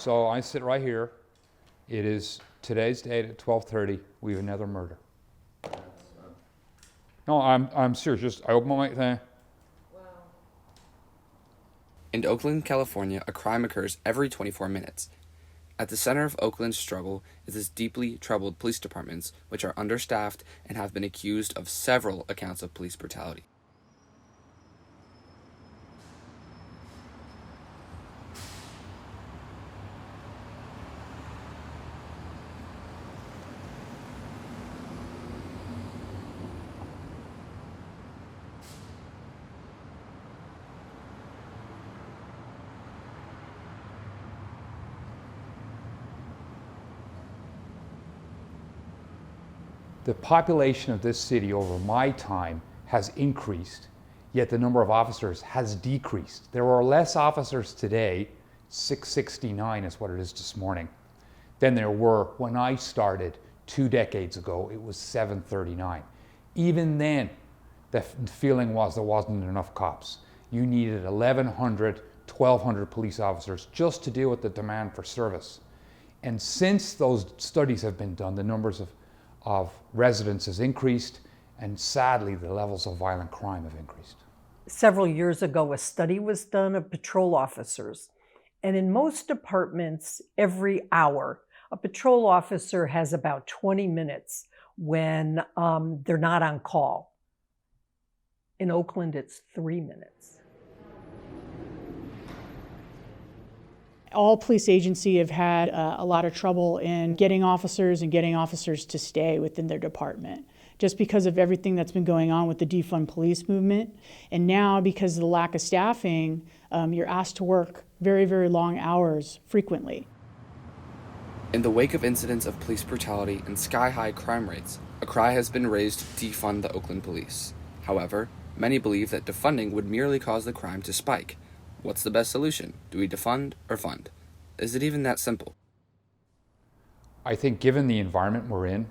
So I sit right here. It is today's date at 12:30. We have another murder. No, I'm serious. Just I open my thing. In Oakland, California, a crime occurs every 24 minutes. At the center of Oakland's struggle is its deeply troubled police departments, which are understaffed and have been accused of several accounts of police brutality. The population of this city over my time has increased, yet the number of officers has decreased. There are less officers today, 669 is what it is this morning, than there were when I started 2 decades ago. It was 739. Even then, the feeling was there wasn't enough cops. You needed 1,100, 1,200 police officers just to deal with the demand for service. And since those studies have been done, the numbers of residents has increased, and sadly, the levels of violent crime have increased. Several years ago, a study was done of patrol officers. And in most departments, every hour, a patrol officer has about 20 minutes when they're not on call. In Oakland, it's 3 minutes. All police agencies have had a lot of trouble in getting officers to stay within their department, just because of everything that's been going on with the defund police movement. And now, because of the lack of staffing, you're asked to work very, very long hours frequently. In the wake of incidents of police brutality and sky-high crime rates, a cry has been raised to defund the Oakland Police. However, many believe that defunding would merely cause the crime to spike. What's the best solution? Do we defund or fund? Is it even that simple? I think given the environment we're in,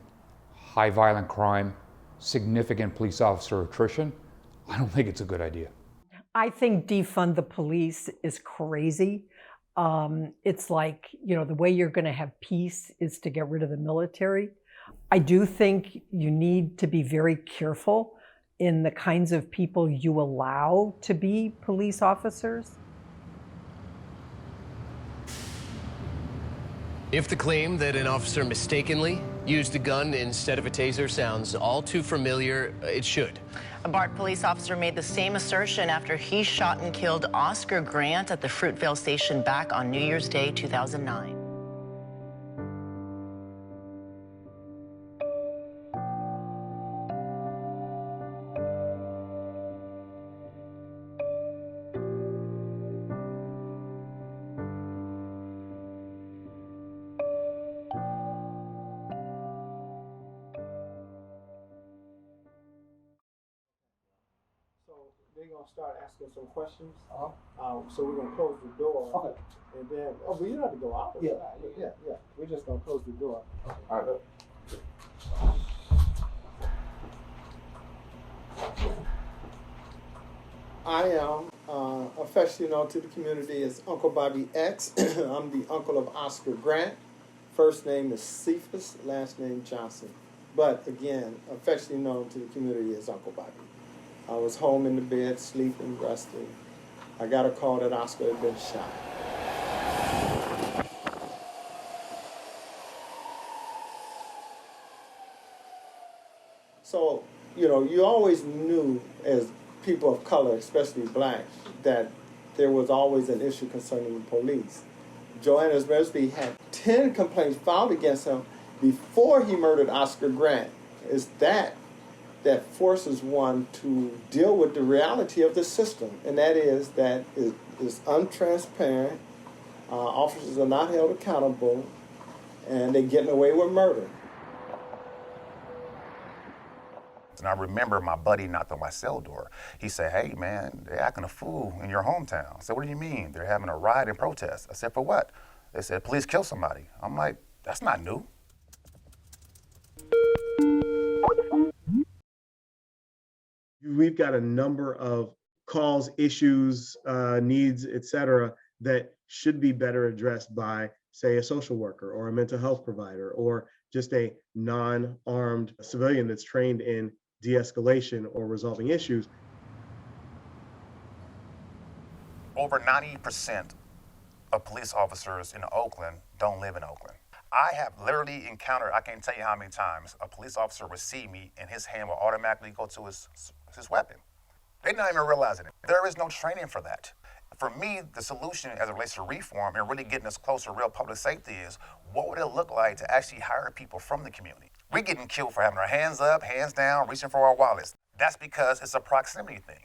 high violent crime, significant police officer attrition, I don't think it's a good idea. I think defund the police is crazy. It's like, the way you're going to have peace is to get rid of the military. I do think you need to be very careful in the kinds of people you allow to be police officers. If the claim that an officer mistakenly used a gun instead of a taser sounds all too familiar, it should. A BART police officer made the same assertion after he shot and killed Oscar Grant at the Fruitvale station back on New Year's Day, 2009. They're gonna start asking some questions. So we're gonna close the door. Okay. And then, but you don't have to go out. Yeah. We're just gonna close the door. All right. I am affectionately known to the community as Uncle Bobby X. I'm the uncle of Oscar Grant. First name is Cephas, last name Johnson. But again, affectionately known to the community as Uncle Bobby. I was home in the bed, sleeping, resting. I got a call that Oscar had been shot. So, you always knew as people of color, especially black, that there was always an issue concerning the police. Joanna Resby had 10 complaints filed against him before he murdered Oscar Grant. Is that forces one to deal with the reality of the system, and that is that it is untransparent, officers are not held accountable, and they're getting away with murder. And I remember my buddy knocked on my cell door. He said, "Hey man, they're acting a fool in your hometown." I said, "What do you mean? They're having a riot and protest." I said, "For what?" They said, "Police killed somebody." I'm like, that's not new. We've got a number of calls, issues, needs, et cetera, that should be better addressed by say, a social worker or a mental health provider or just a non-armed civilian that's trained in de-escalation or resolving issues. Over 90% of police officers in Oakland don't live in Oakland. I have literally encountered, I can't tell you how many times, a police officer would see me and his hand will automatically go to his weapon. They're not even realizing it. There is no training for that. For me, the solution as it relates to reform and really getting us closer to real public safety is, what would it look like to actually hire people from the community? We're getting killed for having our hands up, hands down, reaching for our wallets. That's because it's a proximity thing.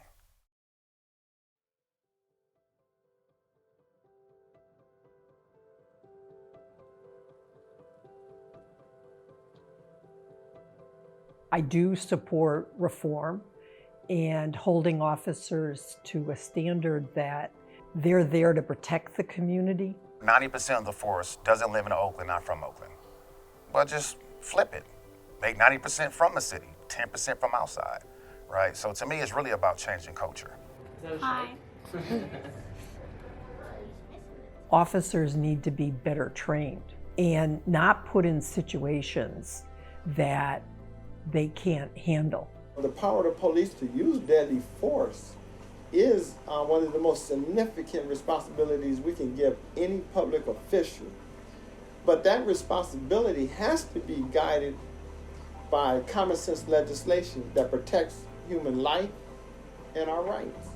I do support reform and holding officers to a standard that they're there to protect the community. 90% of the force doesn't live in Oakland, not from Oakland. But just flip it. Make 90% from the city, 10% from outside, right? So to me, it's really about changing culture. Hi. Officers need to be better trained and not put in situations that they can't handle. The power of the police to use deadly force is one of the most significant responsibilities we can give any public official. But that responsibility has to be guided by common sense legislation that protects human life and our rights.